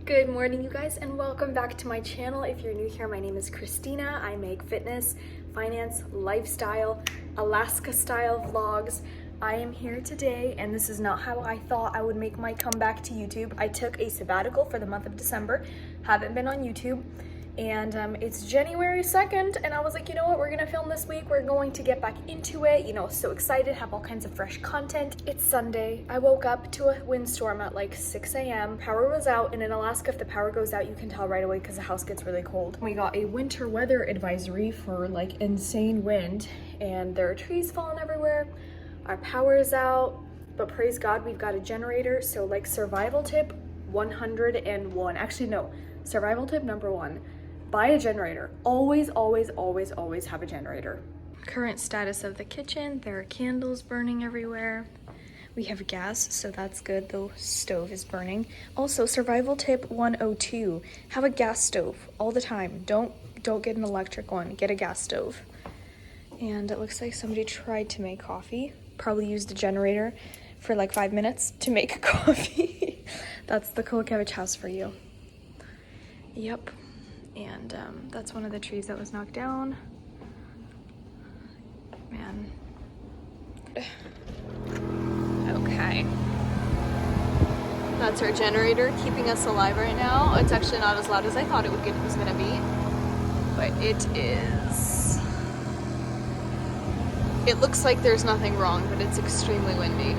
Good morning, you guys, and welcome back to my channel. If you're new here, my name is Christina. I make fitness, finance, lifestyle, Alaska style vlogs. I am here today, and this is not how I thought I would make my comeback to YouTube. I took a sabbatical for the month of December, haven't been on YouTube, and it's January 2nd, and I was like, you know what, we're gonna film this week. We're going to get back into it, you know, so excited, have all kinds of fresh content. It's Sunday. I woke up to a windstorm at like 6 a.m. Power was out, and in Alaska, if the power goes out, you can tell right away because the house gets really cold. We got a winter weather advisory for like insane wind, and there are trees falling everywhere. Our power is out, but praise God, we've got a generator. So like survival tip 101, actually no, survival tip number 1. Buy a generator. Always, always, always, always have a generator. Current status of the kitchen. There are candles burning everywhere. We have gas, so that's good. The stove is burning. Also, survival tip 102. Have a gas stove all the time. Don't get an electric one. Get a gas stove. And it looks like somebody tried to make coffee. Probably used a generator for like 5 minutes to make coffee. That's the Kalachik house for you. Yep. And that's one of the trees that was knocked down. Man. Okay. That's our generator keeping us alive right now. It's actually not as loud as I thought it was gonna be, but it is. It looks like there's nothing wrong, but it's extremely windy.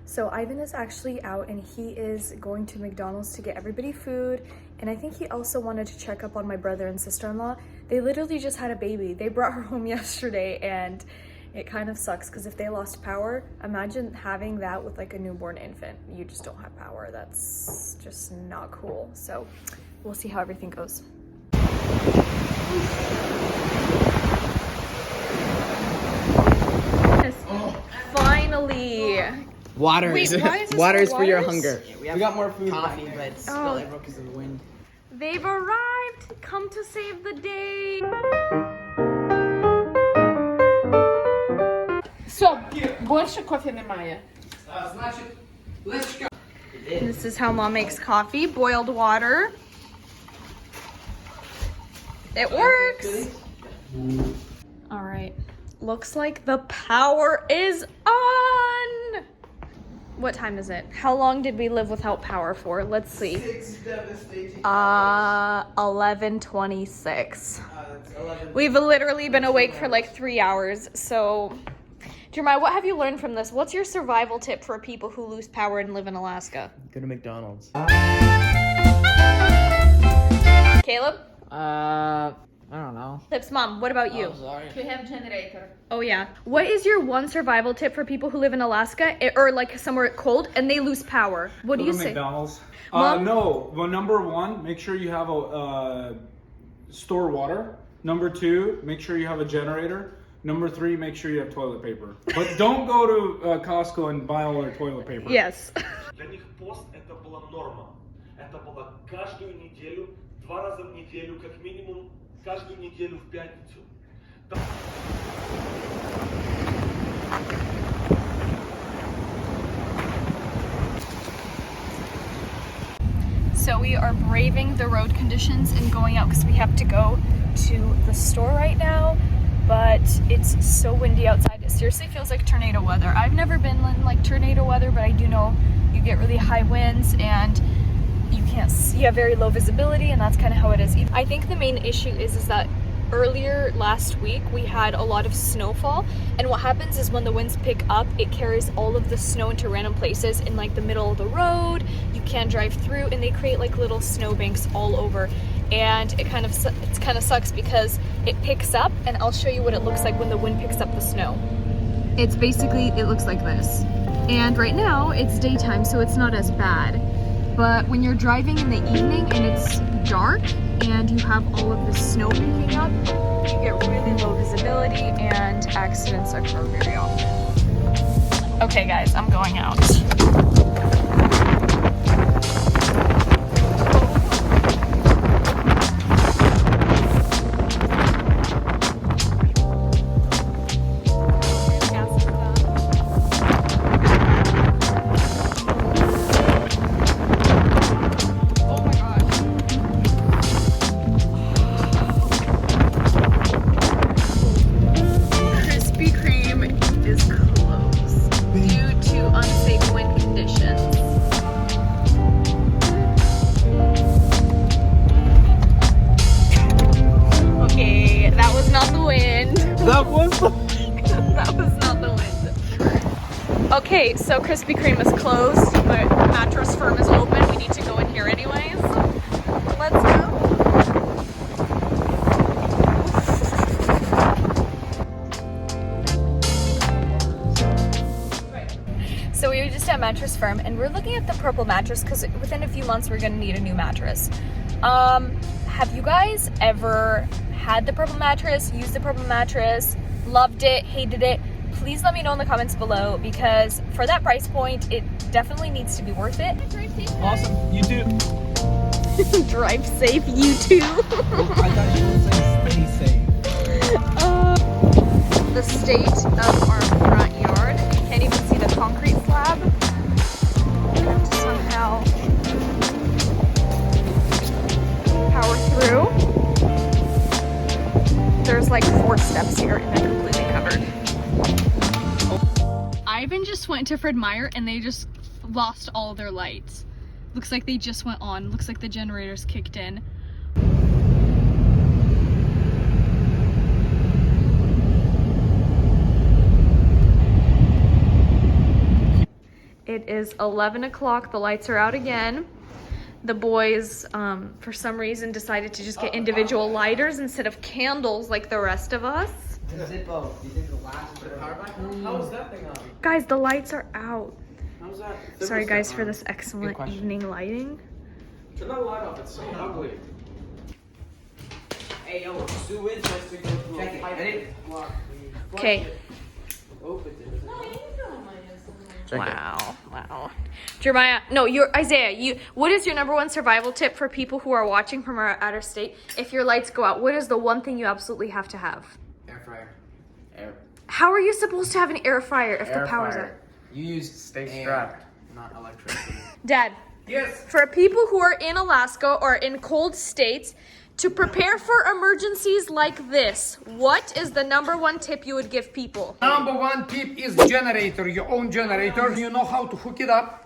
So Ivan is actually out, and he is going to McDonald's to get everybody food. And I think he also wanted to check up on my brother and sister-in-law. They literally just had a baby. They brought her home yesterday, and it kind of sucks because if they lost power, imagine having that with like a newborn infant. You just don't have power. That's just not cool. So we'll see how everything goes. Yes, finally. Waters. Wait, why is this waters for for your waters? hunger. Yeah, we got more food, coffee, but it's Oh. spilled because of the wind. They've arrived. Come to save the day. Все, больше кофе немає. Значит, let's go. This is how Mom makes coffee. Boiled water. It works. All right. Looks like the power is on. What time is it? How long did we live without power for? Let's see. 11:26. We've literally been awake for like 3 hours. So, Jeremiah, what have you learned from this? What's your survival tip for people who lose power and live in Alaska? Go to McDonald's. Caleb? I don't know. Tips, Mom. What about you? Oh, sorry. We have generator. Oh yeah. What is your one survival tip for people who live in Alaska or like somewhere cold and they lose power? What do you say? McDonald's. Mom? No. Well, number 1, make sure you have a store water. Number 2, make sure you have a generator. Number 3, make sure you have toilet paper. But don't go to Costco and buy all their toilet paper. Yes. Для них пост это была норма. Это было каждую неделю, 2 раза в неделю, как минимум, каждую неделю в пятницу. So we are braving the road conditions and going out because we have to go to the store right now, but it's so windy outside. It seriously feels like tornado weather. I've never been in like tornado weather, but I do know you get really high winds and you can't see, you have very low visibility, and that's kind of how it is. I think the main issue is that earlier last week we had a lot of snowfall, and what happens is when the winds pick up, it carries all of the snow into random places in like the middle of the road. You can't drive through, and they create like little snow banks all over, and it kind of sucks because it picks up, and I'll show you what it looks like when the wind picks up the snow. It looks like this, and right now it's daytime, so it's not as bad. But when you're driving in the evening and it's dark and you have all of the snow picking up, you get really low visibility and accidents occur very often. Okay guys, I'm going out. That was not the wind. Okay, so Krispy Kreme is closed, but Mattress Firm is open. We need to go in here anyways. Let's go. So we were just at Mattress Firm and we're looking at the purple mattress because within a few months we're gonna need a new mattress. Have you guys ever had the purple mattress, used the purple mattress, loved it, hated it? Please let me know in the comments below because for that price point, it definitely needs to be worth it. Awesome. You too. Drive safe, you too. I thought you would say stay safe. The state of our front yard. You can't even see the concrete slab. We have to somehow power through. There's like 4 steps here and they're completely covered. Ivan just went to Fred Meyer and they just lost all their lights. Looks like they just went on. Looks like the generators kicked in. It is 11 o'clock. The lights are out again. The boys, for some reason, decided to just get individual lighters instead of candles like the rest of us. Zippo. Do you think it'll last for the power back? How is that thing on? Guys, the lights are out. How's that? Sorry guys for this excellent evening lighting. Turn that light off. It's so ugly. Hey, yo, Sue is supposed to go through. Check it. Ready? Okay. Open it. Wow, wow. Jeremiah, no, Isaiah, what is your #1 survival tip for people who are watching from out of state? If your lights go out, what is the one thing you absolutely have to have? Air fryer. How are you supposed to have an air fryer if the power's out? You use stay strapped, not electricity. Dad. Yes. For people who are in Alaska or in cold states, to prepare for emergencies like this, what is the #1 tip you would give people? #1 tip is generator, your own generator. You know how to hook it up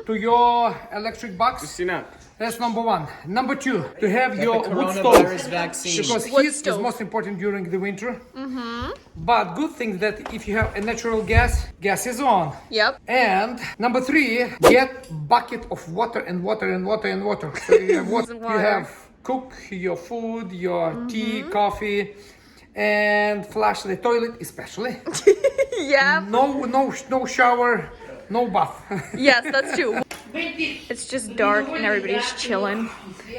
to your electric box. Christina. That's #1. #2, to have your wood coronavirus stove. vaccine. Because Wood heat stove. is most important during the winter. But good thing that if you have a natural gas is on. Yep. And #3, get bucket of water and water and water and water. So you have water. You Water. have cook your food, your tea, coffee, and flush the toilet especially. Yeah. No shower, no bath. Yes, that's true. It's just dark and everybody's chilling.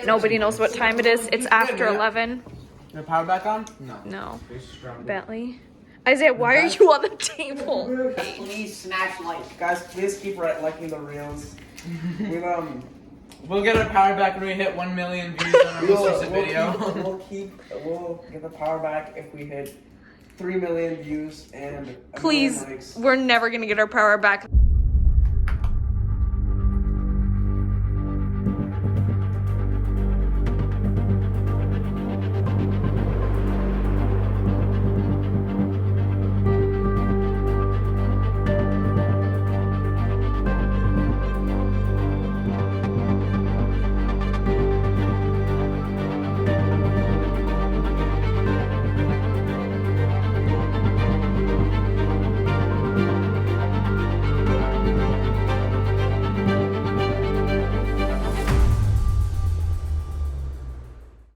Nobody knows what time it is. It's after 11. The power back on? No. No. Bentley. Isaiah, why are you on the table? Please smash like. Guys, please keep liking the reels. We'll get our power back when we hit 1 million views on our most recent video. We'll get the power back if we hit 3 million views and a Please, million likes. we're never gonna get our power back.